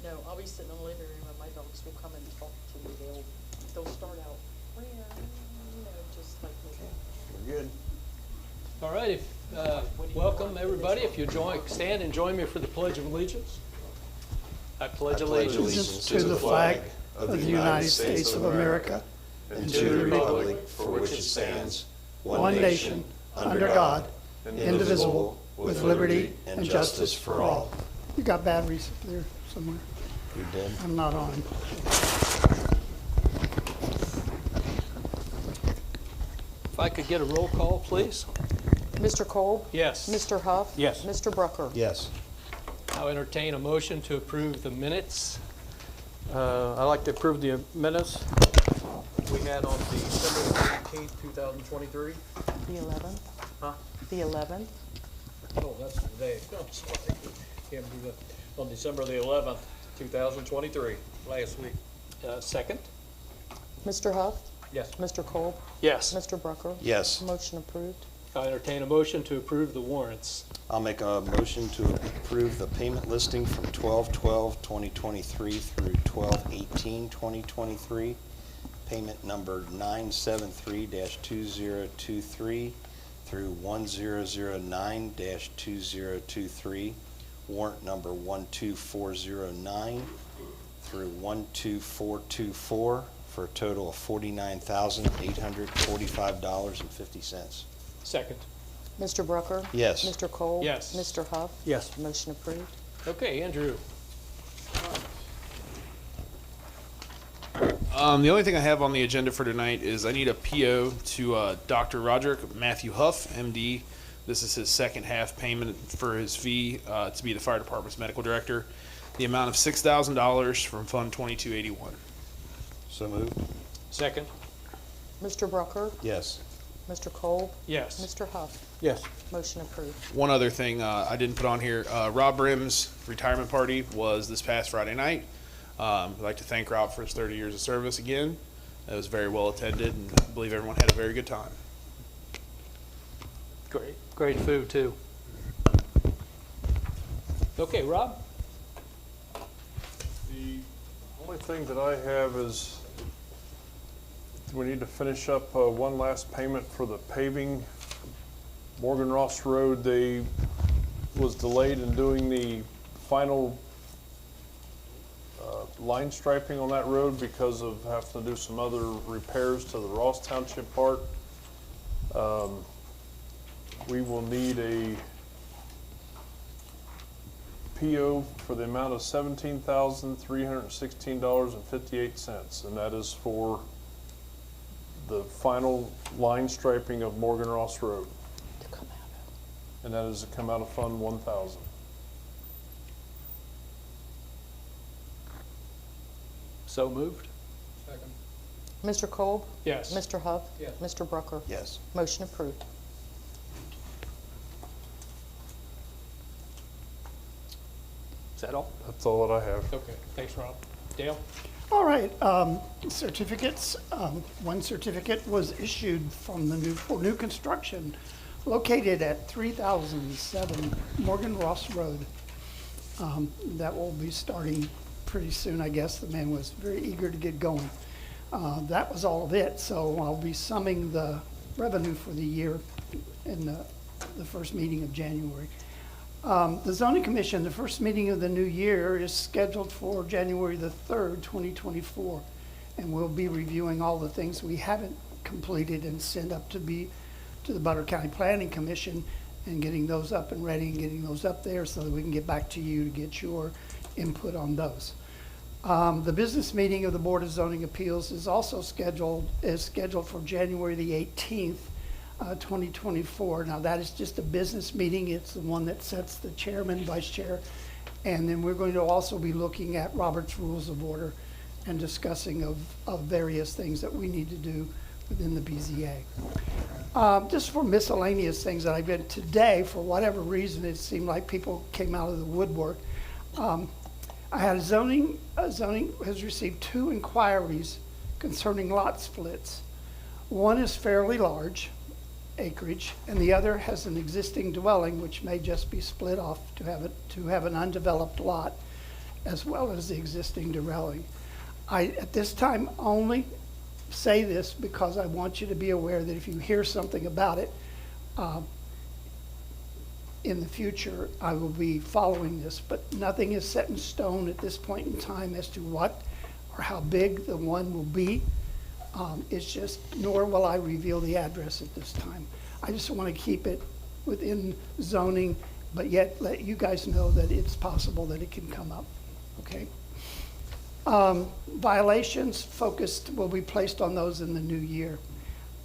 No, I'll be sitting in the living room and my dogs will come and talk to me. They'll start out, just like me. We're good. All right, welcome everybody. If you stand and join me for the Pledge of Allegiance. I pledge allegiance to the flag of the United States of America and to the republic for which it stands, one nation, under God, indivisible, with liberty and justice for all. You got batteries there somewhere? You did? I'm not on. If I could get a roll call, please. Mr. Kolb? Yes. Mr. Huff? Yes. Mr. Brucker? Yes. I'll entertain a motion to approve the minutes. I'd like to approve the minutes we had on December 18th, 2023. The 11th? Huh? The 11th? Oh, that's today. Oh, sorry. Can't do that. On December the 11th, 2023, last week. Second? Mr. Huff? Yes. Mr. Kolb? Yes. Mr. Brucker? Yes. Motion approved. I'll entertain a motion to approve the warrants. I'll make a motion to approve the payment listing from 12/12/2023 through 12/18/2023. Payment number 973-2023 through 1009-2023. Warrant number 12409 through 12424 for a total of $49,845.50. Second. Mr. Brucker? Yes. Mr. Kolb? Yes. Mr. Huff? Yes. Motion approved. Okay, Andrew. The only thing I have on the agenda for tonight is I need a PO to Dr. Roderick Matthew Huff, MD. This is his second half payment for his fee to be the fire department's medical director. The amount of $6,000 from Fund 2281. So moved. Second. Mr. Brucker? Yes. Mr. Kolb? Yes. Mr. Huff? Yes. Motion approved. One other thing I didn't put on here, Rob Brim's retirement party was this past Friday night. I'd like to thank Rob for his 30 years of service again. It was very well attended, and I believe everyone had a very good time. Great food too. Okay, Rob? The only thing that I have is we need to finish up one last payment for the paving. Morgan Ross Road, they was delayed in doing the final line striping on that road because of having to do some other repairs to the Ross Township part. We will need a PO for the amount of $17,316.58, and that is for the final line striping of Morgan Ross Road. To come out of. And that is to come out of Fund 1000. So moved. Second. Mr. Kolb? Yes. Mr. Huff? Yes. Mr. Brucker? Yes. Motion approved. Is that all? That's all that I have. Okay, thanks, Rob. Dale? All right, certificates. One certificate was issued from for new construction located at 3007 Morgan Ross Road. That will be starting pretty soon, I guess. The man was very eager to get going. That was all of it, so I'll be summing the revenue for the year in the first meeting of January. The Zoning Commission, the first meeting of the new year is scheduled for January the 3rd, 2024. And we'll be reviewing all the things we haven't completed and sent up to the Butler County Planning Commission and getting those up and ready and getting those up there so that we can get back to you to get your input on those. The business meeting of the Board of Zoning Appeals is also scheduled for January the 18th, 2024. Now that is just a business meeting. It's the one that sets the chairman, vice chair, and then we're going to also be looking at Robert's Rules of Order and discussing of various things that we need to do within the BZA. Just for miscellaneous things that I've been today, for whatever reason, it seemed like people came out of the woodwork. I had zoning has received 2 inquiries concerning lot splits. One is fairly large acreage, and the other has an existing dwelling which may just be split off to have an undeveloped lot. as well as the existing dwelling. I, at this time, only say this because I want you to be aware that if you hear something about it, in the future, I will be following this, but nothing is set in stone at this point in time as to what or how big the one will be. It's just, nor will I reveal the address at this time. I just want to keep it within zoning, but yet let you guys know that it's possible that it can come up, okay? Violations focused will be placed on those in the new year.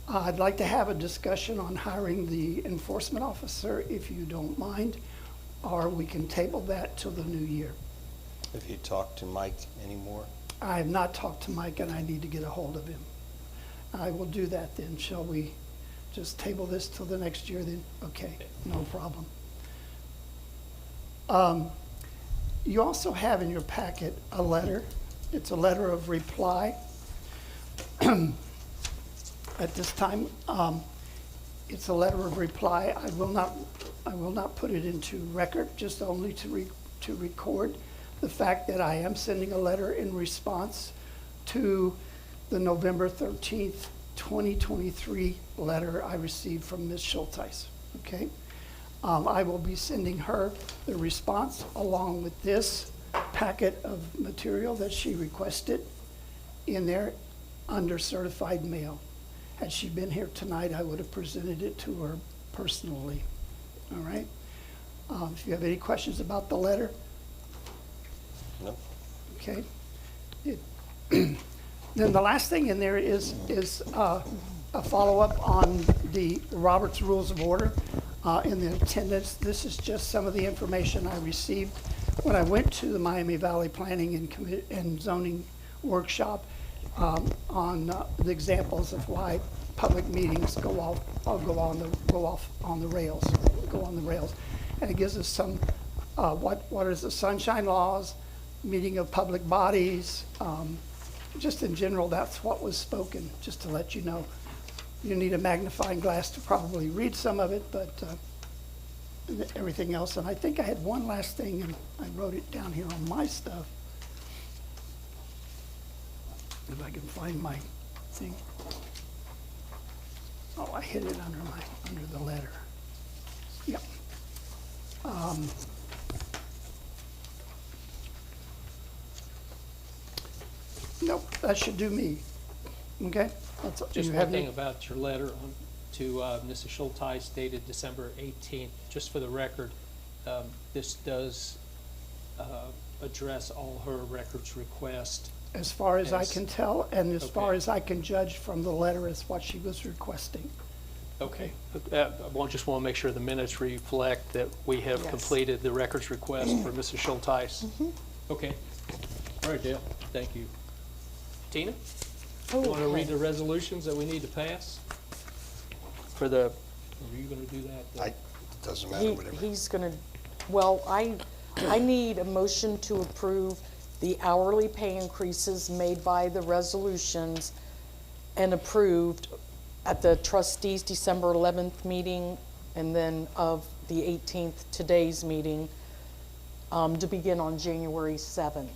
I'd like to have a discussion on hiring the enforcement officer, if you don't mind, or we can table that till the new year. Have you talked to Mike anymore? I have not talked to Mike, and I need to get a hold of him. I will do that then. Shall we just table this till the next year then? Okay, no problem. You also have in your packet a letter. It's a letter of reply. At this time, it's a letter of reply. I will not put it into record, just only to record the fact that I am sending a letter in response to the November 13th, 2023 letter I received from Ms. Schulteis, okay? I will be sending her the response along with this packet of material that she requested in there under certified mail. Had she been here tonight, I would have presented it to her personally, all right? If you have any questions about the letter, No? okay? Then the last thing in there is a follow-up on the Robert's Rules of Order in the attendance. This is just some of the information I received when I went to the Miami Valley Planning and Zoning Workshop on the examples of why public meetings go off on the rails. And it gives us some, what is the sunshine laws, meeting of public bodies, just in general, that's what was spoken, just to let you know. You need a magnifying glass to probably read some of it, but everything else. And I think I had one last thing, and I wrote it down here on my stuff. If I can find my thing. Oh, I hid it under the letter. Yep. Nope, that should do me. Okay? That's, Just you one have thing any- about your letter to Mrs. Schulteis dated December 18th, just for the record, this does address all her records requests. As far as I Yes. can tell, and as far Okay. as I can judge from the letter, is what she was requesting. Okay. I just want to make sure the minutes reflect that we have Yes. completed the records request for Mrs. Schulteis. Okay. All right, Dale, thank you. Tina, you want to read the resolutions that we need to pass? For the, are you going to do that? It doesn't matter, whatever. He's gonna, well, I need a motion to approve the hourly pay increases made by the resolutions and approved at the trustees' December 11th meeting, and then of the 18th, today's meeting, to begin on January 7th.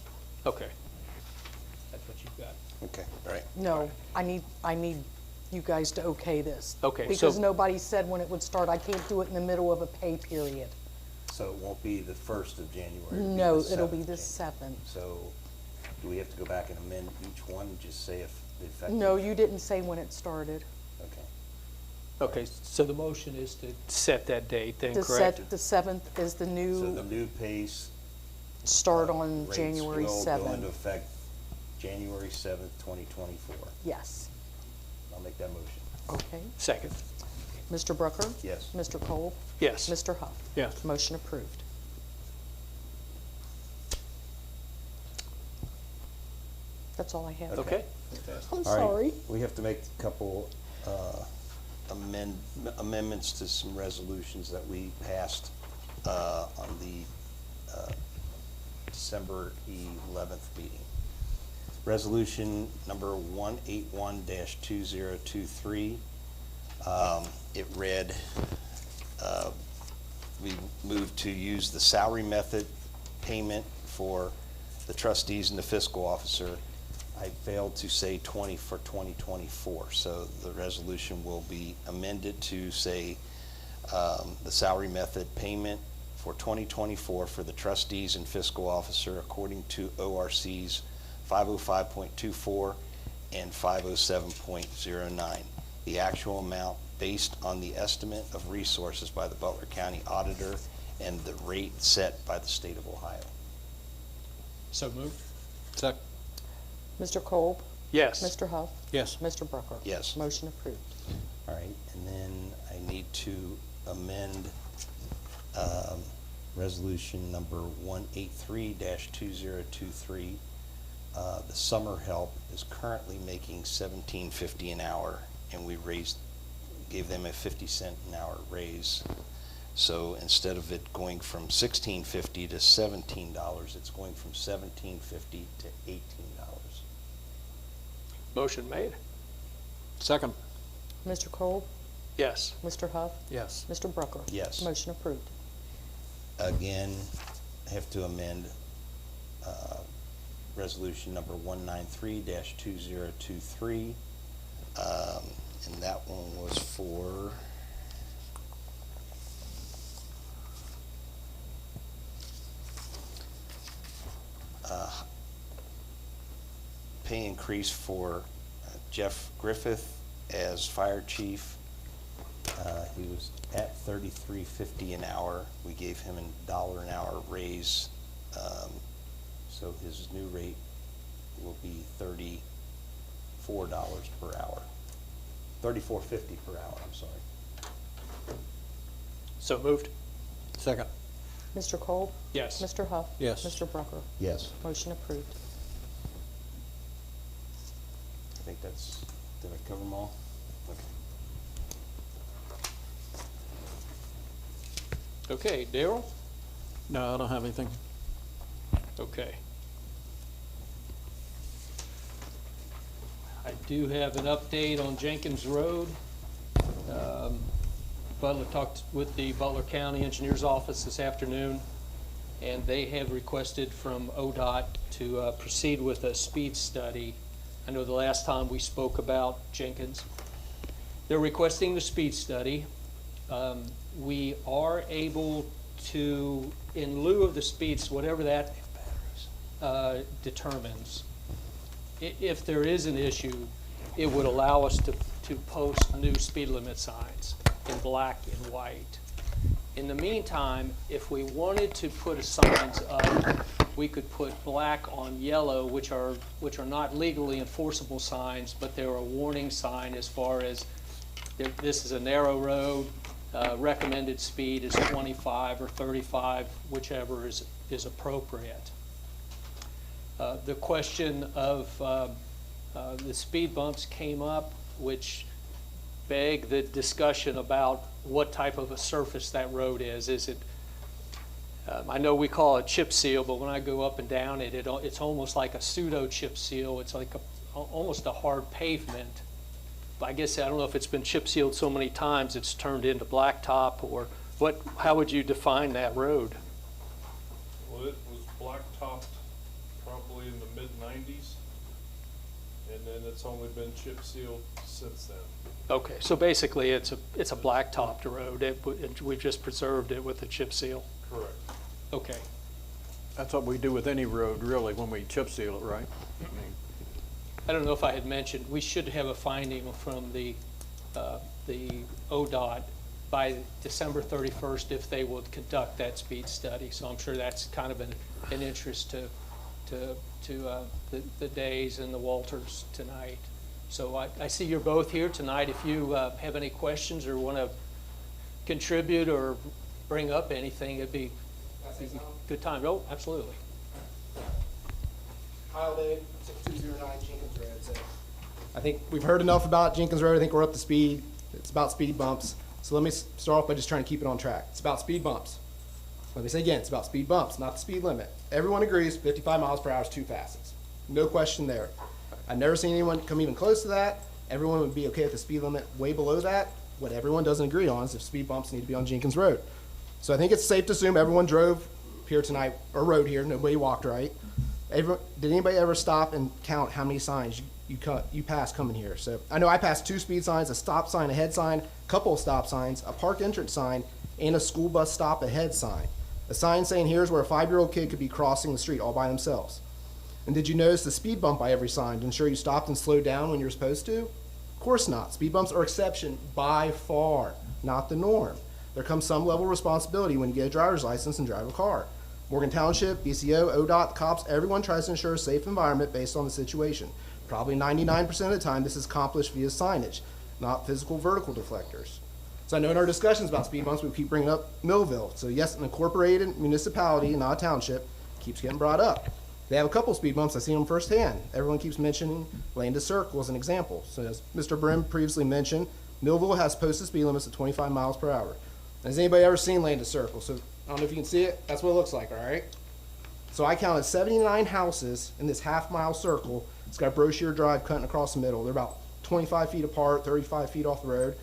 Okay. That's what you've got. Okay, all right. No, I need you guys to okay this. Okay, so- Because nobody said when it would start. I can't do it in the middle of a pay period. So it won't be the 1st of January? it'll be No, the it'll be 7th the of 7th. So do we have to go back and amend each one, and just say if the effective? No, you didn't say when it started. Okay. Okay, so the motion is to set that date then, The correct? the 7th is the So the new new pace. start on rates January will go into 7th. effect January 7th, 2024. Yes. I'll make that motion. Okay. Second. Mr. Brucker? Yes. Mr. Cole? Yes. Mr. Huff? Yes. Motion approved. That's all I have. Okay. I'm All right, sorry. we have to make a couple amendments to some resolutions that we passed on the December 11th meeting. Resolution number 181-2023. It read, we moved to use the salary method payment for the trustees and the fiscal officer. I failed to say 20 for 2024, so the resolution will be amended to say the salary method payment for 2024 for the trustees and fiscal officer according to ORCs 505.24 and 507.09. The actual amount based on the estimate of resources by the Butler County Auditor and the rate set by the state of Ohio. So moved. Second. Mr. Kolb? Yes. Mr. Huff? Yes. Mr. Brucker? Yes. Motion approved. All right, and then I need to amend resolution number 183-2023. The summer help is currently making $17.50 an hour, and we gave them a 50-cent an hour raise. So instead of it going from $16.50 to $17, it's going from $17.50 to $18. Motion made. Second. Mr. Kolb? Yes. Mr. Huff? Yes. Mr. Brucker? Yes. Motion approved. Again, I have to amend resolution number 193-2023, and that one was for pay increase for Jeff Griffith as fire chief. He was at $33.50 an hour. We gave him $1 an hour raise, so his new rate will be $34 per hour. $34.50 per hour, I'm sorry. So moved. Second. Mr. Kolb? Yes. Mr. Huff? Yes. Mr. Brucker? Yes. Motion approved. I think that's, did I cover them all? Okay. Okay, Daryl? No, I don't have anything. Okay. I do have an update on Jenkins Road. Butler talked with the Butler County Engineers Office this afternoon, and they have requested from ODOT to proceed with a speed study. I know the last time we spoke about Jenkins. They're requesting the speed study. We are able to, in lieu of the speeds, whatever that determines, if there is an issue, it would allow us to post new speed limit signs in black and white. In the meantime, if we wanted to put signs up, we could put black on yellow, which are not legally enforceable signs, but they're a warning sign as far as this is a narrow road, recommended speed is 25 or 35, whichever is appropriate. The question of the speed bumps came up, which begged the discussion about what type of a surface that road is. Is it, I know we call it chip seal, but when I go up and down it, it's almost like a pseudo chip seal. It's like almost a hard pavement. I guess, I don't know if it's been chip sealed so many times it's turned into blacktop, or what? How would you define that road? Well, it was blacktopped probably in the mid-90s, and then it's only been chip sealed since then. Okay, so basically it's a blacktopped road. We've just preserved it with a chip seal. Correct. Okay. That's what we do with any road, really, when we chip seal it, right? I mean, I don't know if I had mentioned, we should have a finding from the ODOT by December 31st if they would conduct that speed study. So I'm sure that's kind of an interest to the Days and the Walters tonight. So I see you're both here tonight. If you have any questions or want to contribute or bring up anything, it'd be a good time. Oh, absolutely. Kyle Day, 6209 Jenkins Road. So I think we've heard enough about Jenkins Road. I think we're up to speed. It's about speed bumps. So let me start off by just trying to keep it on track. It's about speed bumps. Let me say again, it's about speed bumps, not the speed limit. Everyone agrees 55 miles per hour is too fast. No question there. I've never seen anyone come even close to that. Everyone would be okay with the speed limit way below that. What everyone doesn't agree on is if speed bumps need to be on Jenkins Road. So I think it's safe to assume everyone drove here tonight, or rode here, nobody walked, right? Did anybody ever stop and count how many signs you pass coming here? So I know I passed 2 speed signs, a stop sign, a head sign, a couple of stop signs, a park entrance sign, and a school bus stop ahead sign. A sign saying here's where a 5-year-old kid could be crossing the street all by themselves. And did you notice the speed bump by every sign to ensure you stopped and slowed down when you're supposed to? Of course not. Speed bumps are exception by far, not the norm. There comes some level of responsibility when you get a driver's license and drive a car. Morgan Township, BCO, ODOT, cops, everyone tries to ensure a safe environment based on the situation. Probably 99% of the time this is accomplished via signage, not physical vertical deflectors. So I know in our discussions about speed bumps we keep bringing up Millville. So yes, an incorporated municipality, not a township, keeps getting brought up. They have a couple speed bumps, I've seen them firsthand. Everyone keeps mentioning Landis Circle as an example. So as Mr. Brim previously mentioned, Millville has posted speed limits of 25 miles per hour. Has anybody ever seen Landis Circle? So I don't know if you can see it, that's what it looks like, all right? So I counted 79 houses in this half-mile circle. It's got Brochure Drive cutting across the middle. They're about 25 feet apart, 35 feet off the road.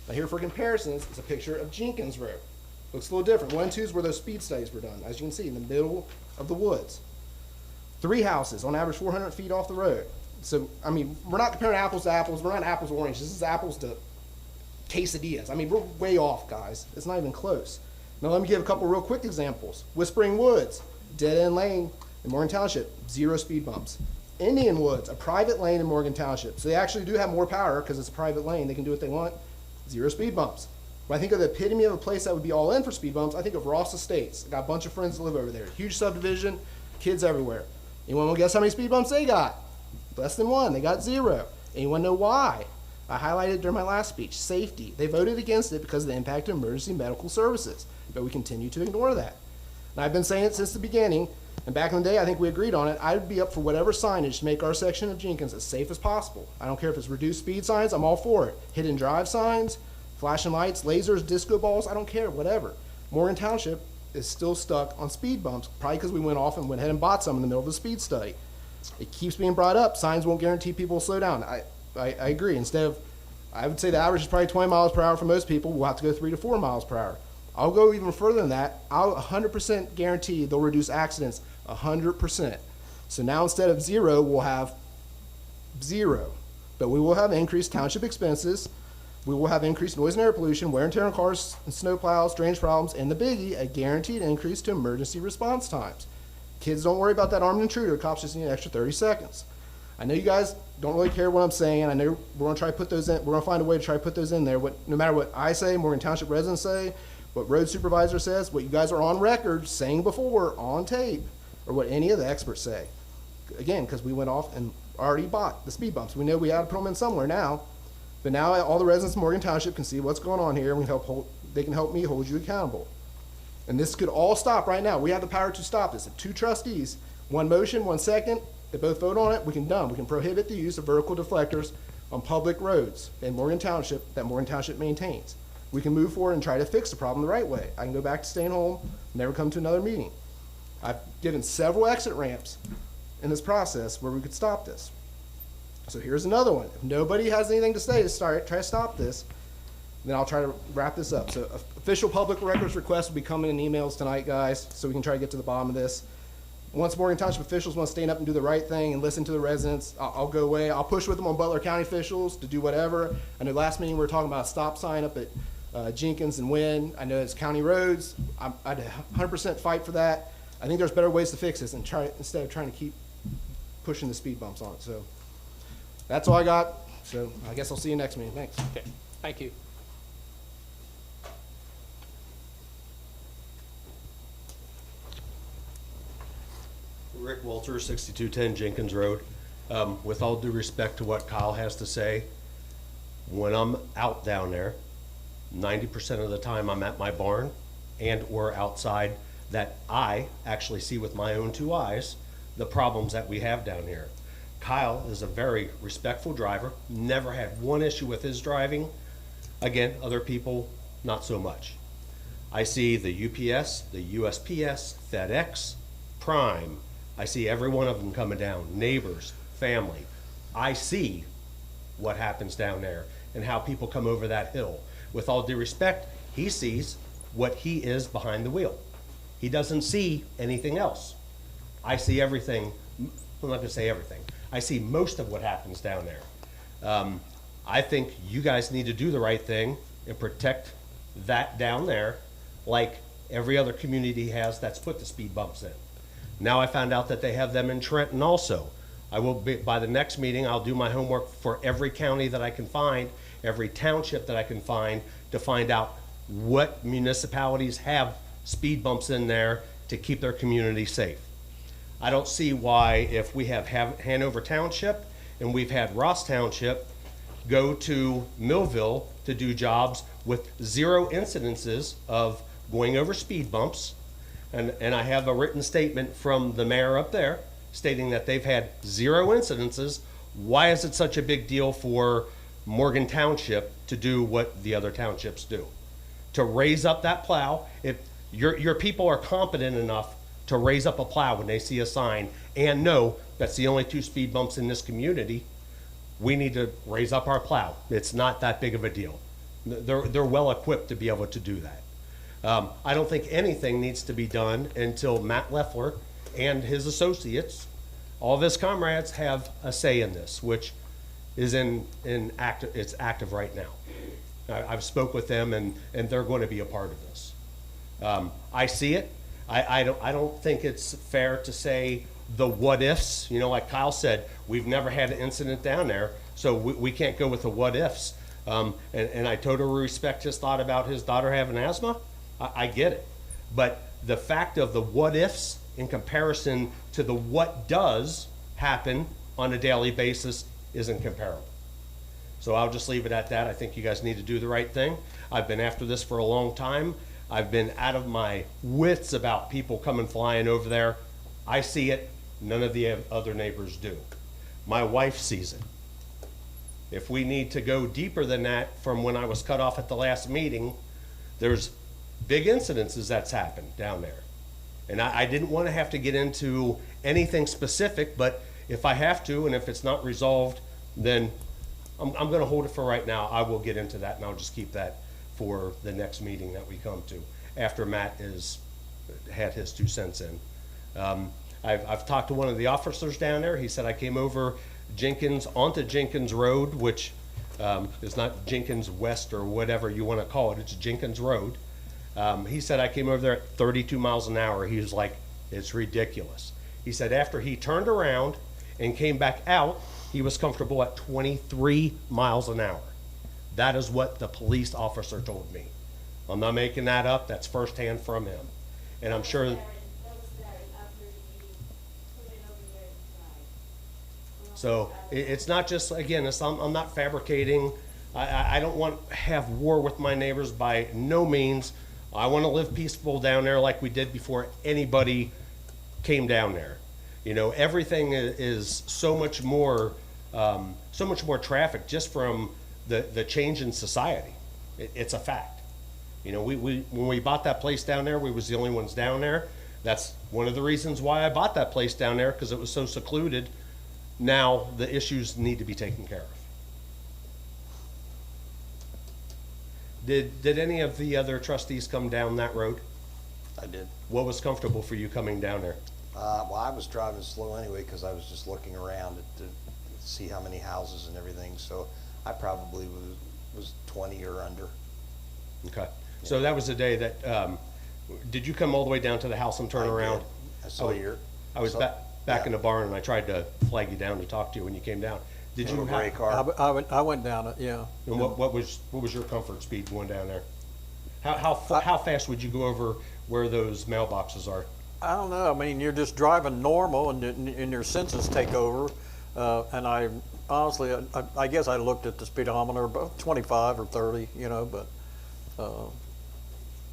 Now here for comparisons is a picture of Jenkins Road. Looks a little different. 1 and 2 is where those speed studies were done, as you can see, in the middle of the woods. 3 houses, on average 400 feet off the road. So, I mean, we're not comparing apples to apples. We're not apples to oranges. This is apples to quesadillas. I mean, we're way off, guys. It's not even close. Now, let me give a couple real quick examples. Whispering Woods, dead end lane in Morgan Township, 0 speed bumps. Indian Woods, a private lane in Morgan Township. So they actually do have more power because it's a private lane. They can do what they want. 0 speed bumps. When I think of the epitome of a place that would be all in for speed bumps, I think of Ross Estates. I got a bunch of friends that live over there. Huge subdivision, kids everywhere. Anyone want to guess how many speed bumps they got? Less than 1. They got 0. Anyone know why? I highlighted during my last speech. Safety. They voted against it because of the impact of emergency medical services. But we continue to ignore that. And I've been saying it since the beginning. And back in the day, I think we agreed on it. I would be up for whatever signage to make our section of Jenkins as safe as possible. I don't care if it's reduced speed signs. I'm all for it. Hidden drive signs, flashing lights, lasers, disco balls. I don't care. Whatever. Morgan Township is still stuck on speed bumps, probably because we went off and went ahead and bought some in the middle of the speed study. It keeps being brought up. Signs won't guarantee people will slow down. I agree. Instead of, I would say the average is probably 20 miles per hour for most people. We'll have to go 3 to 4 miles per hour. I'll go even further than that. I'll 100% guarantee they'll reduce accidents 100%. So now instead of 0, we'll have 0. But we will have increased township expenses. We will have increased noise and air pollution, wear and tear on cars and snow plows, drainage problems, and the biggie, a guaranteed increase to emergency response times. Kids, don't worry about that armed intruder. Cops just need an extra 30 seconds. I know you guys don't really care what I'm saying. I know we're going to try to put those in. We're going to find a way to try to put those in there. No matter what I say, Morgan Township residents say, what road supervisor says, what you guys are on record saying before on tape, or what any of the experts say. Again, because we went off and already bought the speed bumps. We know we had to put them in somewhere now. But now all the residents of Morgan Township can see what's going on here, and they can help me hold you accountable. And this could all stop right now. We have the power to stop this. If 2 trustees, 1 motion, 1 second, they both vote on it, we can prohibit the use of vertical deflectors on public roads in Morgan Township that Morgan Township maintains. We can move forward and try to fix the problem the right way. I can go back to staying home, never come to another meeting. I've given several exit ramps in this process where we could stop this. So here's another one. If nobody has anything to say to try to stop this, then I'll try to wrap this up. So official public records requests will be coming in emails tonight, guys, so we can try to get to the bottom of this. Once Morgan Township officials want to stand up and do the right thing and listen to the residents, I'll go away. I'll push with them on Butler County officials to do whatever. I know last meeting we were talking about a stop sign up at Jenkins and Wynn. I know it's county roads. I'd 100% fight for that. I think there's better ways to fix this and instead of trying to keep pushing the speed bumps on it. So that's all I got. So I guess I'll see you next meeting. Thanks. Okay, thank you. Rick Walter, 6210 Jenkins Road. With all due respect to what Kyle has to say, when I'm out down there, 90% of the time I'm at my barn and or outside that I actually see with my own 2 eyes the problems that we have down here. Kyle is a very respectful driver, never had 1 issue with his driving. Again, other people, not so much. I see the UPS, the USPS, FedEx, Prime. I see every one of them coming down, neighbors, family. I see what happens down there and how people come over that hill. With all due respect, he sees what he is behind the wheel. He doesn't see anything else. I see everything, I'm not gonna say everything, I see most of what happens down there. I think you guys need to do the right thing and protect that down there like every other community has that's put the speed bumps in. Now I found out that they have them in Trenton also. I will be, by the next meeting, I'll do my homework for every county that I can find, every township that I can find, to find out what municipalities have speed bumps in there to keep their community safe. I don't see why, if we have Hanover Township and we've had Ross Township go to Millville to do jobs with 0 incidences of going over speed bumps, and I have a written statement from the mayor up there stating that they've had 0 incidences. Why is it such a big deal for Morgan Township to do what the other townships do? To raise up that plow, if your people are competent enough to raise up a plow when they see a sign and know that's the only 2 speed bumps in this community, we need to raise up our plow. It's not that big of a deal. They're well equipped to be able to do that. I don't think anything needs to be done until Matt Leffler and his associates, all of his comrades, have a say in this, which is it's active right now. I've spoke with them, and they're going to be a part of this. I see it. I don't think it's fair to say the what ifs. You know, like Kyle said, we've never had an incident down there, so we can't go with the what ifs. And I totally respect his thought about his daughter having asthma. I get it. But the fact of the what ifs in comparison to the what does happen on a daily basis isn't comparable. So I'll just leave it at that. I think you guys need to do the right thing. I've been after this for a long time. I've been out of my wits about people coming flying over there. I see it. None of the other neighbors do. My wife sees it. If we need to go deeper than that, from when I was cut off at the last meeting, there's big incidences that's happened down there. And I didn't want to have to get into anything specific, but if I have to, and if it's not resolved, then I'm going to hold it for right now. I will get into that, and I'll just keep that for the next meeting that we come to, after Matt has had his 2 cents in. I've talked to one of the officers down there. He said I came over onto Jenkins Road, which is not Jenkins West or whatever you want to call it. It's Jenkins Road. He said I came over there at 32 miles an hour. He was like, it's ridiculous. He said after he turned around and came back out, he was comfortable at 23 miles an hour. That is what the police officer told me. I'm not making that up. That's firsthand from him. And I'm sure. So it's not just, again, I'm not fabricating. I don't want to have war with my neighbors by no means. I want to live peaceful down there like we did before anybody came down there. You know, everything is so much more traffic just from the change in society. It's a fact. You know, when we bought that place down there, we was the only ones down there. That's one of the reasons why I bought that place down there, because it was so secluded. Now the issues need to be taken care of. Did any of the other trustees come down that road? I did. What was comfortable for you coming down there? Well, I was driving slow anyway because I was just looking around to see how many houses and everything. So I probably was 20 or under. Okay. So that was the day that, did you come all the way down to the house and turn around? I saw I was back in the barn, and I tried to flag you down to talk to you when you came down. Did you gray car? I went down it, yeah. And what was your comfort speed going down there? How fast would you go over where those mailboxes are? I don't know. I mean, you're just driving normal, and your senses take over. And I honestly, I guess I looked at the speedometer about 25 or 30, you know, but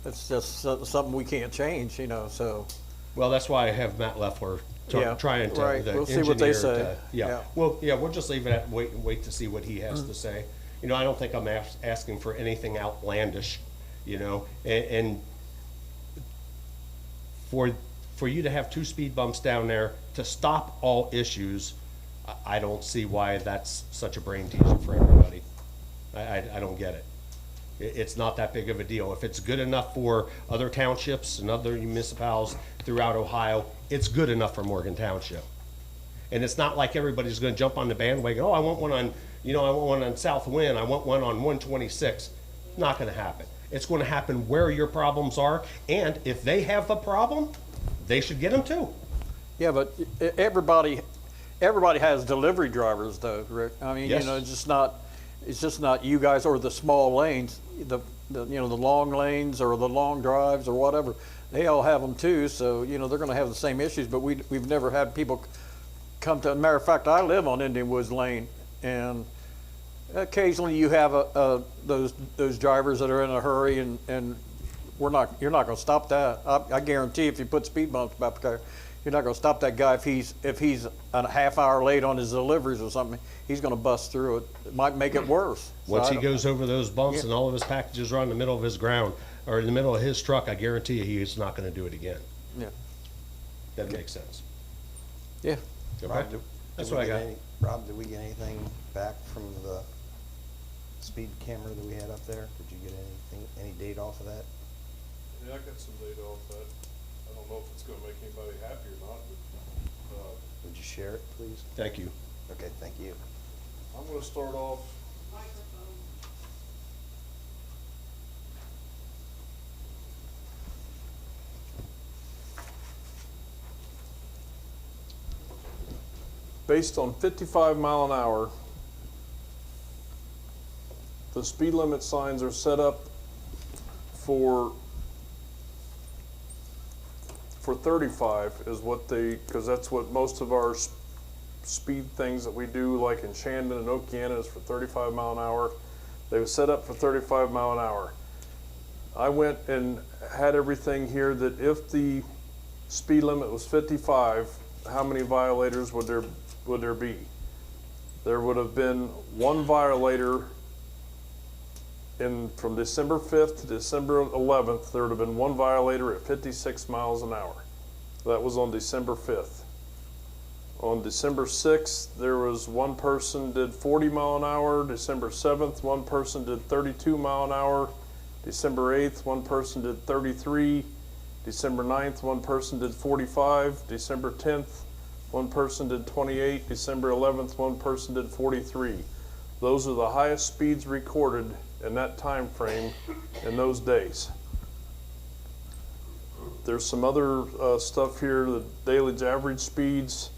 it's just something we can't change, you know. So. Well, that's why I have Matt Leffler trying to. Right. The We'll see what they engineer say. Yeah. Well, yeah, we'll just leave it at wait to see what he has to say. You know, I don't think I'm asking for anything outlandish, you know, and for you to have 2 speed bumps down there to stop all issues, I don't see why that's such a brain teaser for everybody. I don't get it. It's not that big of a deal. If it's good enough for other townships and other municipalities throughout Ohio, it's good enough for Morgan Township. And it's not like everybody's gonna jump on the bandwagon, oh, I want one on, I want one on South Wind, I want one on 126. Not gonna happen. It's gonna happen where your problems are, and if they have a problem, they should get them too. Yeah, but everybody has delivery drivers though, Rick. I mean, Yes. it's just not you guys or the small lanes, the long lanes or the long drives or whatever. They all have them too, so, they're gonna have the same issues, but we've never had people come to, matter of fact, I live on Indian Woods Lane, and occasionally you have those drivers that are in a hurry, and you're not gonna stop that. I guarantee if you put speed bumps back there, you're not gonna stop that guy if he's a half hour late on his deliveries or something. He's gonna bust through it. It might make it worse. Once So he goes over those bumps Yeah. and all of his packages are in the middle of his ground, or in the middle of his truck, I guarantee you, he's not gonna do it again. Yeah. That makes sense. Yeah. Rob, Okay? That's what I got. Rob, did we get anything back from the speed camera that we had up there? Did you get any data off of that? Yeah, I got some data off that. I don't know if it's gonna make anybody happy or not, but, Would you share it, please? Thank you. Okay, thank you. I'm gonna start off. Based on 55 mile an hour, the speed limit signs are set up for 35 is what because that's what most of our speed things that we do, like in Shandon and Okeana, is for 35 mile an hour. They were set up for 35 mile an hour. I went and had everything here that if the speed limit was 55, how many violators would there be? There would have been one violator from December 5th to December 11th. There would have been one violator at 56 miles an hour. That was on December 5th. On December 6th, there was one person did 40 mile an hour. December 7th, one person did 32 mile an hour. December 8th, one person did 33. December 9th, one person did 45. December 10th, one person did 28. December 11th, one person did 43. Those are the highest speeds recorded in that time frame in those days. There's some other stuff here, the daily average speeds.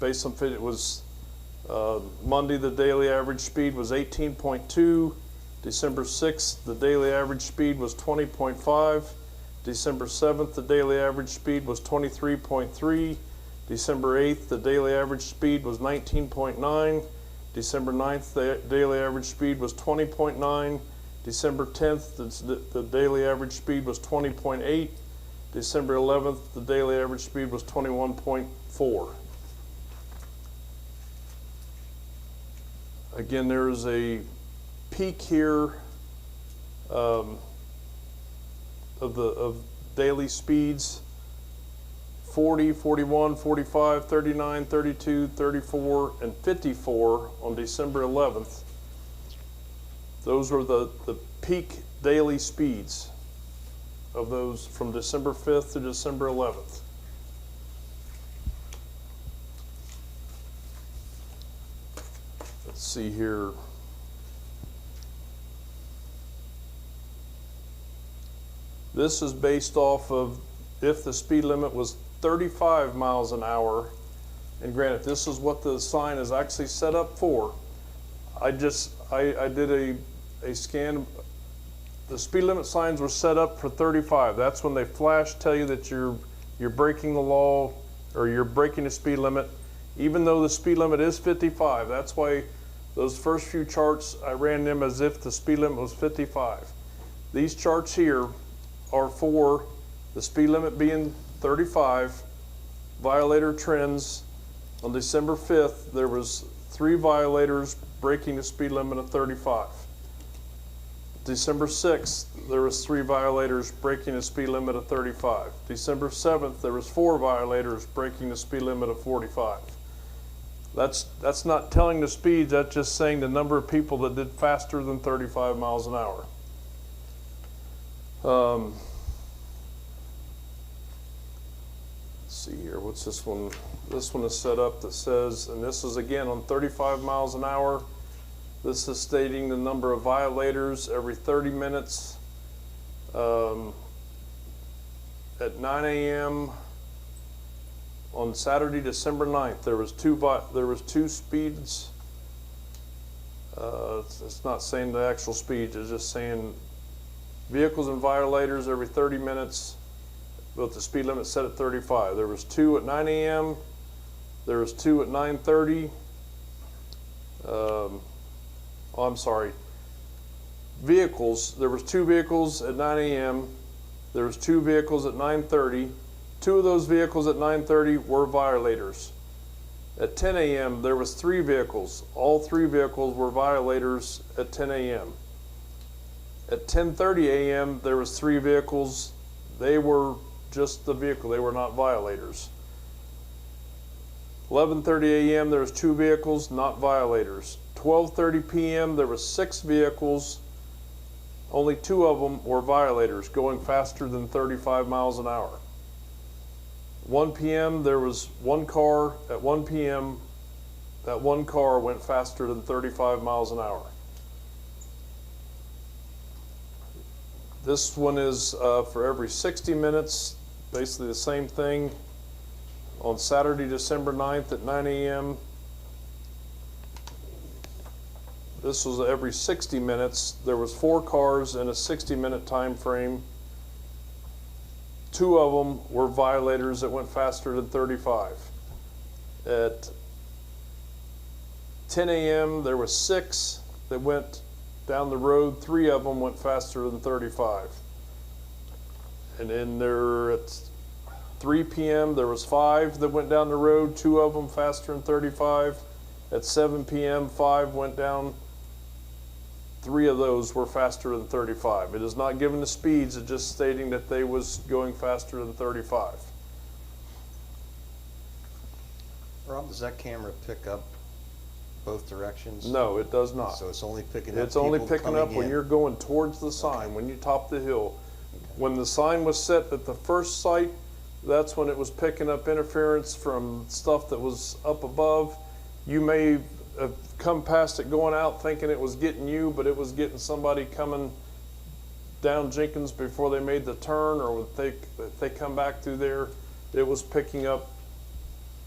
Based on it was Monday, the daily average speed was 18.2. December 6th, the daily average speed was 20.5. December 7th, the daily average speed was 23.3. December 8th, the daily average speed was 19.9. December 9th, the daily average speed was 20.9. December 10th, the daily average speed was 20.8. December 11th, the daily average speed was 21.4. Again, there is a peak here of daily speeds: 40, 41, 45, 39, 32, 34, and 54 on December 11th. Those were the peak daily speeds of those from December 5th to December 11th. Let's see here. This is based off of if the speed limit was 35 miles an hour, and granted, this is what the sign is actually set up for. I did a scan. The speed limit signs were set up for 35. That's when they flash, tell you that you're breaking the law or you're breaking the speed limit, even though the speed limit is 55. That's why those first few charts, I ran them as if the speed limit was 55. These charts here are for the speed limit being 35, violator trends. On December 5th, there was 3 violators breaking the speed limit of 35. December 6th, there was 3 violators breaking the speed limit of 35. December 7th, there was 4 violators breaking the speed limit of 45. That's not telling the speeds, that's just saying the number of people that did faster than 35 miles an hour. Let's see here, what's this one? This one is set up that says, and this is again on 35 miles an hour. This is stating the number of violators every 30 minutes. At 9 a.m. on Saturday, December 9th, there was two speeds. It's not saying the actual speeds, it's just saying vehicles and violators every 30 minutes, but the speed limit set at 35. There was 2 at 9 a.m., there was 2 at 9:30. I'm sorry. Vehicles, there was 2 vehicles at 9 a.m., there was 2 vehicles at 9:30. 2 of those vehicles at 9:30 were violators. At 10 a.m., there was 3 vehicles. All 3 vehicles were violators at 10 a.m. At 10:30 a.m., there was 3 vehicles. They were just the vehicle. They were not violators. 11:30 a.m., there was 2 vehicles, not violators. 12:30 p.m., there was 6 vehicles. Only 2 of them were violators, going faster than 35 miles an hour. 1 p.m., there was 1 car. At 1 p.m., that 1 car went faster than 35 miles an hour. This one is for every 60 minutes, basically the same thing. On Saturday, December 9th at 9 a.m., this was every 60 minutes. There was 4 cars in a 60-minute time frame. 2 of them were violators that went faster than 35. At 10 a.m., there were 6 that went down the road. 3 of them went faster than 35. And then there at 3 p.m., there was 5 that went down the road. 2 of them faster than 35. At 7 p.m., 5 went down. 3 of those were faster than 35. It is not giving the speeds, it's just stating that they was going faster than 35. Rob, does that camera pick up both directions? No, it does not. So it's only picking up It's only people picking up coming when in? you're going towards the sign, when you top the hill. When the sign was set at the first site, that's when it was picking up interference from stuff that was up above. You may have come past it going out thinking it was getting you, but it was getting somebody coming down Jenkins before they made the turn, or if they come back through there, it was picking up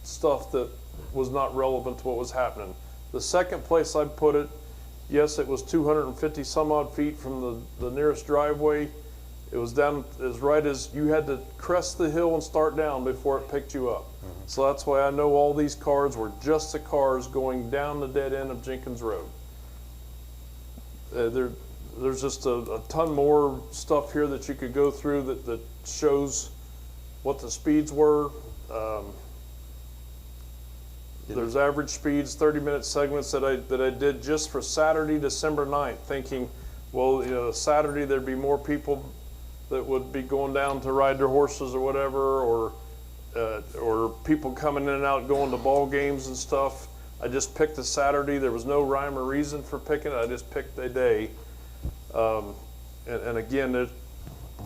stuff that was not relevant to what was happening. The second place I put it, yes, it was 250 some odd feet from the nearest driveway. It was down as right as you had to crest the hill and start down before it picked you up. So that's why I know all these cars were just the cars going down the dead end of Jenkins Road. There's just a ton more stuff here that you could go through that shows what the speeds were. There's average speeds, 30-minute segments that I did just for Saturday, December 9th, thinking, well, Saturday there'd be more people that would be going down to ride their horses or whatever, or people coming in and out going to ball games and stuff. I just picked a Saturday. There was no rhyme or reason for picking it. I just picked a day. And again,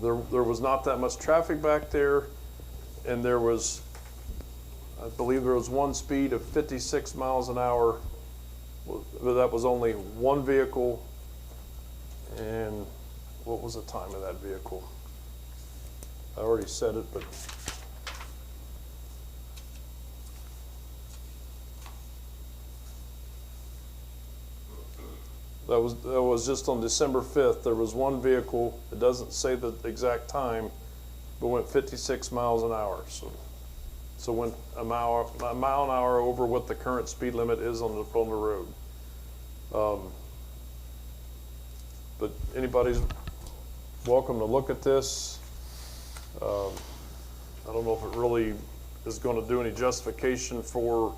there was not that much traffic back there, and there was, I believe there was 1 speed of 56 miles an hour, but that was only 1 vehicle. And what was the time of that vehicle? I already said it, but that was just on December 5th. There was 1 vehicle. It doesn't say the exact time, but went 56 miles an hour. So went a mile an hour over what the current speed limit is on the road. But anybody's welcome to look at this. I don't know if it really is going to do any justification for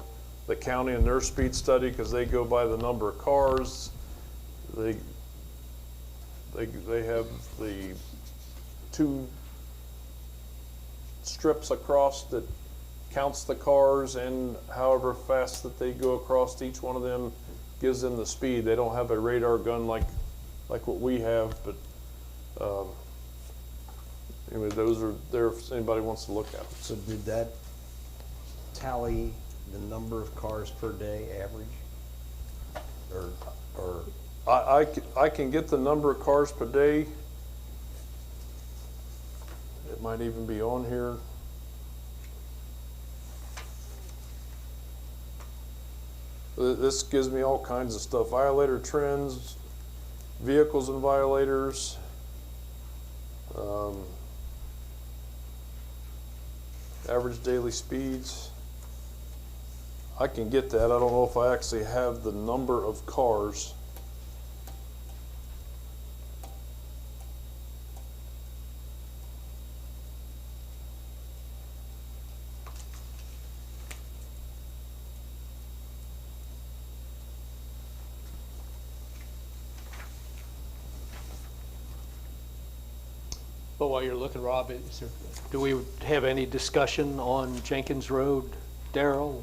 the county and their speed study, because they go by the number of cars. They have the 2 strips across that counts the cars, and however fast that they go across each one of them gives them the speed. They don't have a radar gun like what we have, but anyway, those are there if anybody wants to look at them. So did that tally the number of cars per day average? Or I can get the number of cars per day. It might even be on here. This gives me all kinds of stuff. Violator trends, vehicles and violators. Average daily speeds. I can get that. I don't know if I actually have the number of cars. But while you're looking, Rob, do we have any discussion on Jenkins Road, Darrell,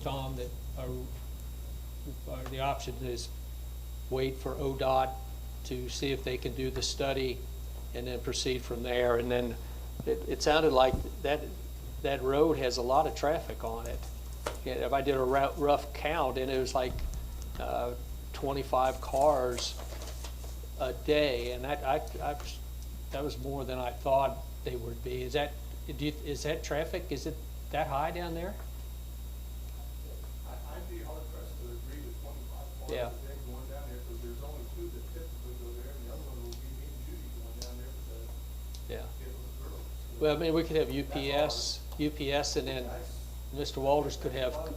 Tom, that the option is wait for ODOT to see if they can do the study and then proceed from there? And then it sounded like that road has a lot of traffic on it. If I did a rough count, and it was like 25 cars a day, and that was more than I thought they would be. Is that traffic? Is it that high down there? I'd be hard pressed to agree with 25 cars Yeah. a day going down there, because there's only two that typically go there, and the other one will be me and Judy going down there to Yeah. get them through. Well, I mean, we could have UPS, and then Mr. Walters could have. Does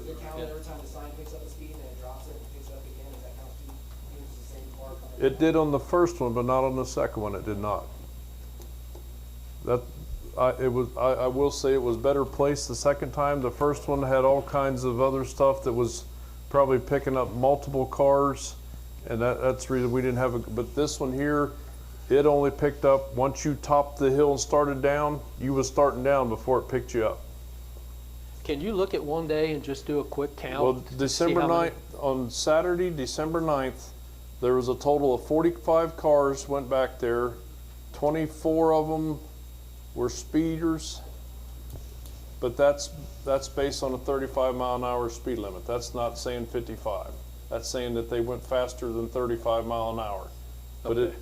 it count every time the sign picks up the speed and it drops it and picks it up again? Does that count two, uses the same car coming? It did on the first one, but not on the second one. It did not. I will say it was better placed the second time. The first one had all kinds of other stuff that was probably picking up multiple cars, and that's the reason we didn't have but this one here, it only picked up, once you topped the hill and started down, you was starting down before it picked you up. Can you look at one day and just do a quick count? Well, to see December how many- 9th, on Saturday, December 9th, there was a total of 45 cars went back there. 24 of them were speeders, but that's based on a 35-mile-an-hour speed limit. That's not saying 55. That's saying that they went faster than 35 mile an hour. But Okay.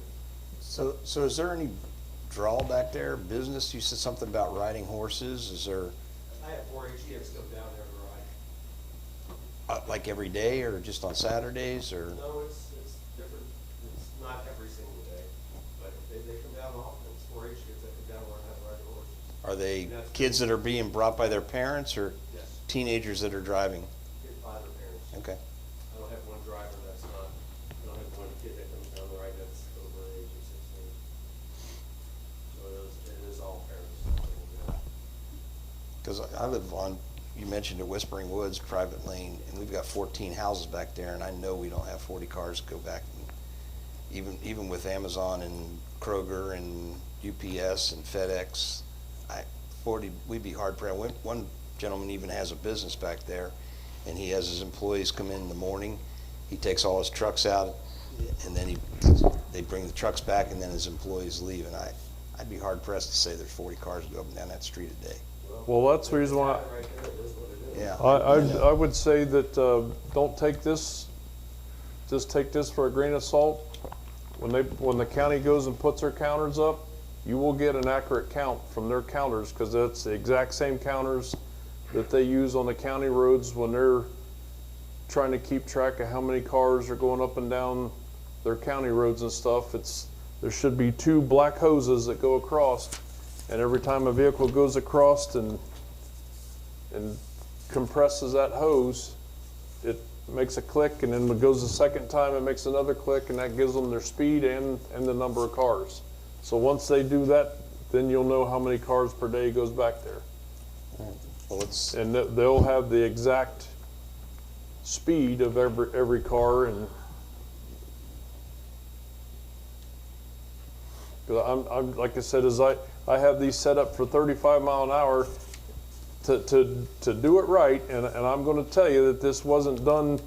so is there any drawback there? Business? You said something about riding horses. Is there I have 4-H kids come down there to ride. like every day or just on Saturdays or? No, it's different. It's not every single day, but they come down often. It's 4-H kids that come down and learn how to ride horses. Are they kids that are being brought by their parents or Yes. teenagers that are driving? Kids by their parents. Okay. I don't have one driver that's not, I don't have one kid that comes down the ride that's over the age of 16. So it is all parents. Because I live on, you mentioned it, Whispering Woods, private lane, and we've got 14 houses back there, and I know we don't have 40 cars to go back. Even with Amazon and Kroger and UPS and FedEx, 40, we'd be hard pressed. One gentleman even has a business back there, and he has his employees come in the morning. He takes all his trucks out, and then they bring the trucks back, and then his employees leave. And I'd be hard pressed to say there's 40 cars that go up and down that street a day. well, that's the reason why Yeah. I would say that don't take this, just take this for a grain of salt. When the county goes and puts their counters up, you will get an accurate count from their counters, because that's the exact same counters that they use on the county roads when they're trying to keep track of how many cars are going up and down their county roads and stuff. There should be 2 black hoses that go across, and every time a vehicle goes across and compresses that hose, it makes a click, and then when it goes the second time, it makes another click, and that gives them their speed and the number of cars. So once they do that, then you'll know how many cars per day goes back there. Well, it's And they'll have the exact speed of every car, and 'cause I'm like I said, I have these set up for 35 mile an hour, to do it right, and I'm gonna tell you that this wasn't done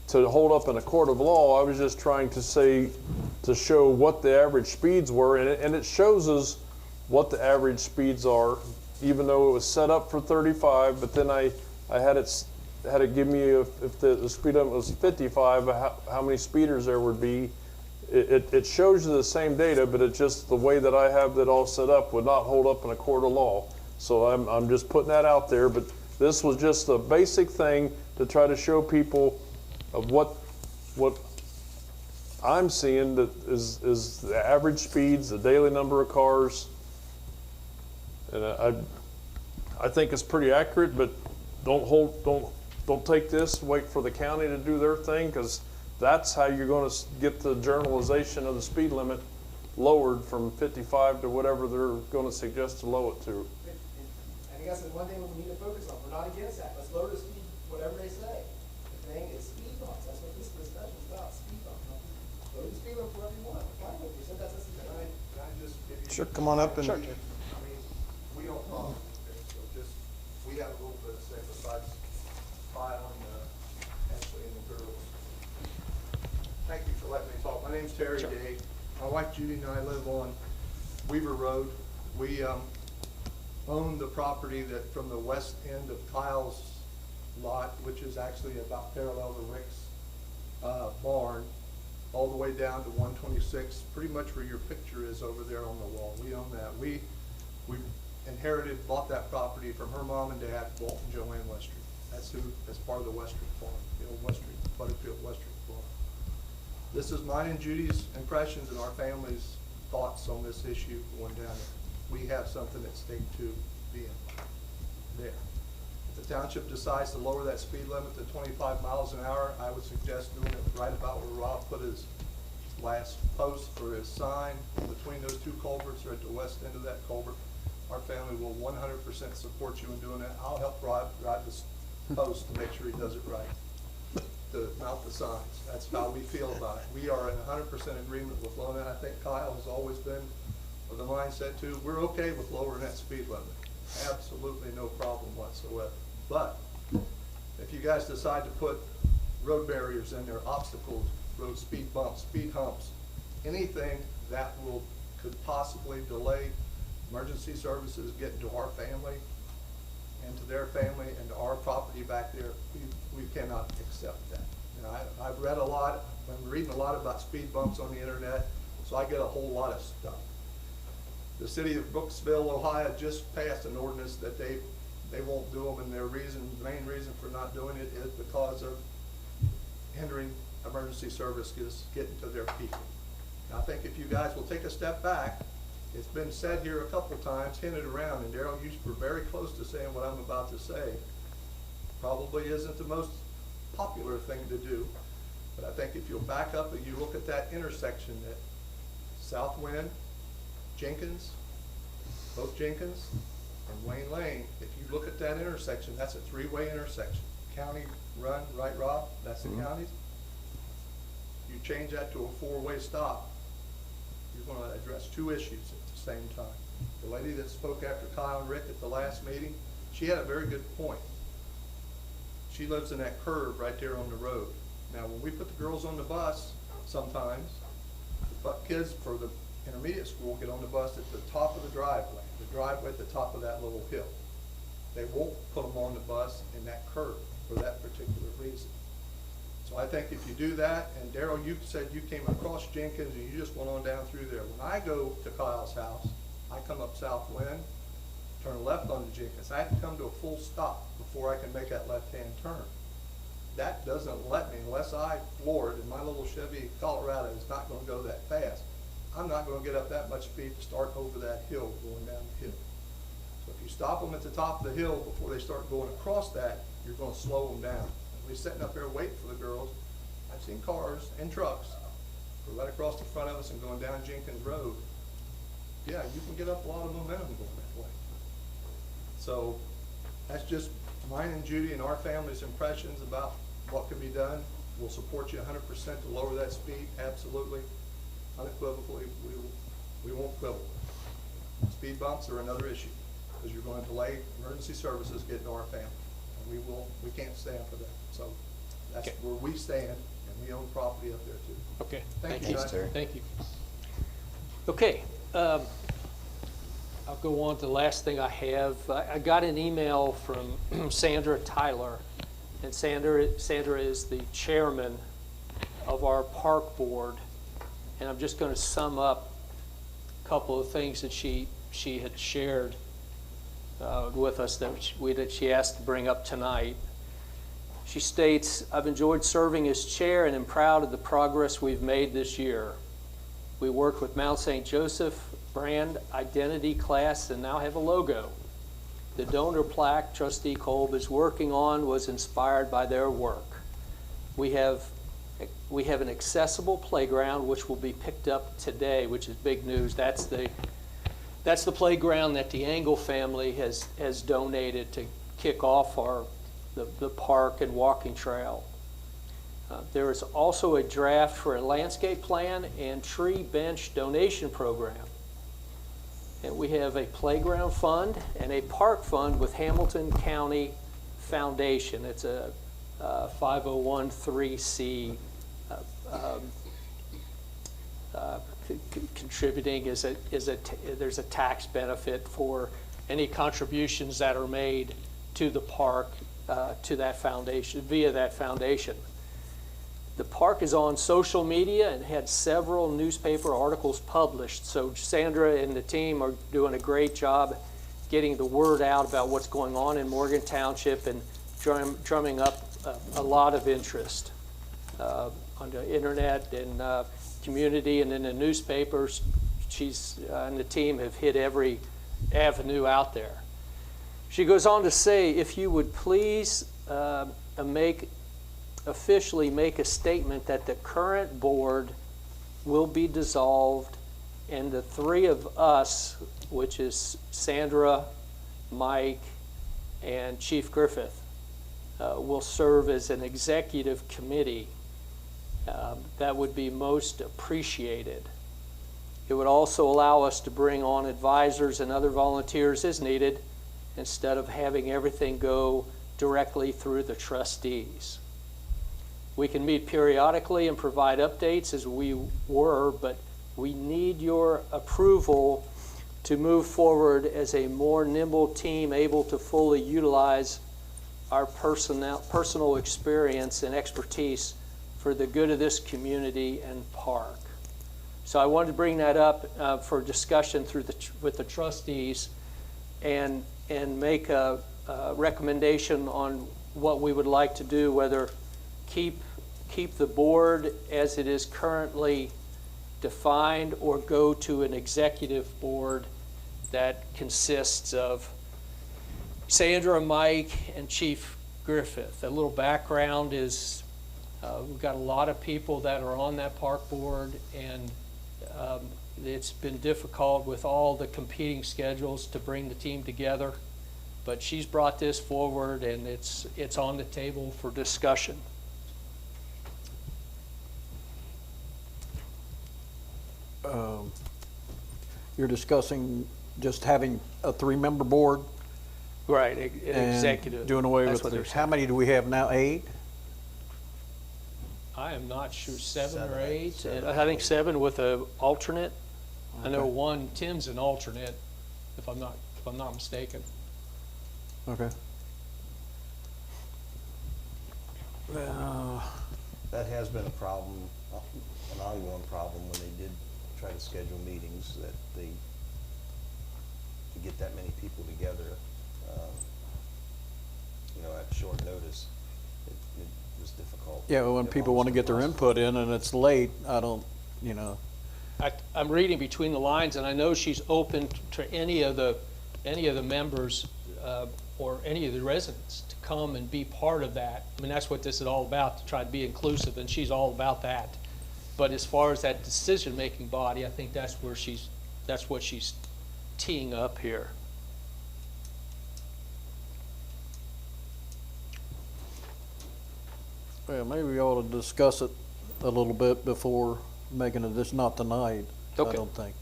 to hold up in a court of law. I was just trying to say, to show what the average speeds were, and it shows us what the average speeds are, even though it was set up for 35, but then I had it give me, if the speed limit was 55, how many speeders there would be. It shows you the same data, but it's just the way that I have that all set up would not hold up in a court of law. So I'm just putting that out there, but this was just a basic thing to try to show people of what I'm seeing that is the average speeds, the daily number of cars. And I think it's pretty accurate, but don't take this, wait for the county to do their thing, because that's how you're going to get the generalization of the speed limit lowered from 55 to whatever they're going to suggest to lower it to. I think that's the one thing we need to focus on. We're not against that. Let's lower the speed, whatever they say. The thing is speed bumps. That's what this discussion is about, speed bumps. Lower the speed limit whatever you want. Fine with you. That's the thing. Can I just give you? Sure, come on up and. I mean, we don't talk, so just, we have a little bit to say besides filing, Ashley and the girls. Thank you for letting me talk. My name's Terry Day. My wife Judy and I live on Weaver Road. We own the property that from the west end of Kyle's lot, which is actually about parallel to Rick's barn, all the way down to 126, pretty much where your picture is over there on the wall. We own that. We bought that property from her mom and dad, Walt and Joanne Westry. That's part of the Westry farm, the old Westry, Butterfield Westry farm. This is mine and Judy's impressions and our family's thoughts on this issue going down there. We have something at stake to be in there. If the township decides to lower that speed limit to 25 miles an hour, I would suggest doing it right about where Rob put his last post for his sign, between those two culverts or at the west end of that culvert. Our family will 100% support you in doing that. I'll help Rob drive this post to make sure he does it right, to mount the signs. That's how we feel about it. We are in 100% agreement with lowering that. I think Kyle has always been of the mindset too. We're okay with lowering that speed limit. Absolutely no problem whatsoever. But if you guys decide to put road barriers in there, obstacles, road speed bumps, speed humps, anything that could possibly delay emergency services getting to our family and to their family and to our property back there, we cannot accept that. You know, I've read a lot, I'm reading a lot about speed bumps on the internet, so I get a whole lot of stuff. The city of Brooksville, Ohio just passed an ordinance that they won't do them, and the main reason for not doing it is because of hindering emergency services getting to their people. And I think if you guys will take a step back, it's been said here a couple times, hinted around, and Darrell, you were very close to saying what I'm about to say. Probably isn't the most popular thing to do, but I think if you'll back up and you look at that intersection at Southwind, Jenkins, both Jenkins and Wayne Lane, if you look at that intersection, that's a three-way intersection. County run, right, Rob? That's the county's. You change that to a four-way stop, you're going to address two issues at the same time. The lady that spoke after Kyle and Rick at the last meeting, she had a very good point. She lives in that curve right there on the road. Now, when we put the girls on the bus, sometimes, but kids for the intermediate school get on the bus at the top of the driveway at the top of that little hill. They won't put them on the bus in that curve for that particular reason. So I think if you do that, and Darrell, you said you came across Jenkins and you just went on down through there. When I go to Kyle's house, I come up Southwind, turn left onto Jenkins. I have to come to a full stop before I can make that left-hand turn. That doesn't let me, unless I floor it, and my little Chevy Colorado is not going to go that fast. I'm not going to get up that much speed to start over that hill going down the hill. So if you stop them at the top of the hill before they start going across that, you're going to slow them down. We're sitting up there waiting for the girls. I've seen cars and trucks go right across the front of us and going down Jenkins Road. Yeah, you can get up a lot of momentum going that way. So that's just mine and Judy and our family's impressions about what can be done. We'll support you 100% to lower that speed, absolutely. Unequivocally, we won't quibble. Speed bumps are another issue. because you're going to delay emergency services getting to our family. And we can't stand for that. So that's Okay. where we stand, and we own property up there too. Okay, Thank thank you, you. Judge. Terry. Thank you. Okay, I'll go on to the last thing I have. I got an email from Sandra Tyler, and Sandra is the chairman of our park board, and I'm just going to sum up a couple of things that she had shared with us that she asked to bring up tonight. She states, "I've enjoyed serving as chair and am proud of the progress we've made this year. We worked with Mount St. Joseph brand identity class and now have a logo. The donor plaque Trustee Kolb is working on was inspired by their work. We have an accessible playground which will be picked up today," which is big news. That's the playground that the Engel family has donated to kick off the park and walking trail. There is also a draft for a landscape plan and tree bench donation program. And we have a playground fund and a park fund with Hamilton County Foundation. It's a 501(c) contributing there's a tax benefit for any contributions that are made to the park to that foundation, via that foundation. The park is on social media and had several newspaper articles published. So Sandra and the team are doing a great job getting the word out about what's going on in Morgan Township and drumming up a lot of interest on the internet and community and in the newspapers. She's and the team have hit every avenue out there. She goes on to say, "If you would please officially make a statement that the current board will be dissolved and the three of us, which is Sandra, Mike, and Chief Griffith, will serve as an executive committee. That would be most appreciated. It would also allow us to bring on advisors and other volunteers as needed instead of having everything go directly through the trustees. We can meet periodically and provide updates as we were, but we need your approval to move forward as a more nimble team able to fully utilize our personal experience and expertise for the good of this community and park." So I wanted to bring that up for discussion with the trustees and make a recommendation on what we would like to do, whether keep the board as it is currently defined or go to an executive board that consists of Sandra, Mike, and Chief Griffith. A little background is we've got a lot of people that are on that park board, and it's been difficult with all the competing schedules to bring the team together. But she's brought this forward, and it's on the table for discussion. You're discussing just having a 3-member board? Right, an and executive. Doing away That's with what they're how many do we have now? 8? I am not sure, 7 or Seven, 8. seven. I think 7 with an alternate. I know Tim's an alternate, if I'm not mistaken. Okay. That has been a problem, an ongoing problem when they did try to schedule meetings, that to get that many people together, at short notice, it was difficult. Yeah, when It people want to almost get their impossible. input in and it's late, I don't, I'm reading between the lines, and I know she's open to any of the members or any of the residents to come and be part of that. I mean, that's what this is all about, to try to be inclusive, and she's all about that. But as far as that decision-making body, I think that's what she's teeing up here. Well, maybe we ought to discuss it a little bit before making a decision, not tonight, I Okay. don't think.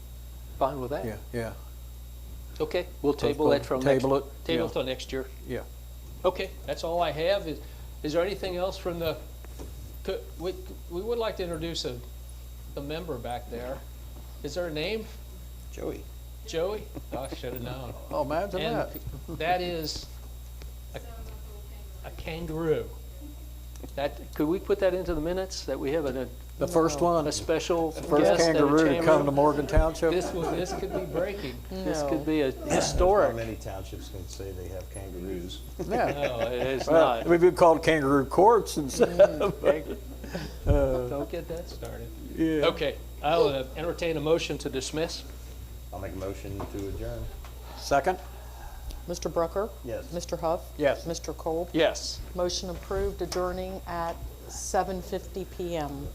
Fine with that? Yeah. Okay, we'll table that till next. Table it, Table yeah. till next year. Yeah. Okay, that's all I have. Is there anything else from the, we would like to introduce a member back there. Is there a name? Joey? Joey? Oh, I should have known. Oh, imagine And that. that is a kangaroo. Could we put that into the minutes, that we have The first one, a special first guest at a kangaroo to come to chamber? Morgan Township. This could be breaking. This No. could be a Not historic. many townships can say they have kangaroos. Yeah. No, it is Well, not. we've been called kangaroo courts and stuff. Don't get that started. Yeah. Okay, I'll entertain a motion to dismiss. I'll make a motion to adjourn. Second? Mr. Brucker? Yes. Mr. Huff? Yes. Mr. Kolb? Yes. Motion approved, adjourning at 7:50 PM.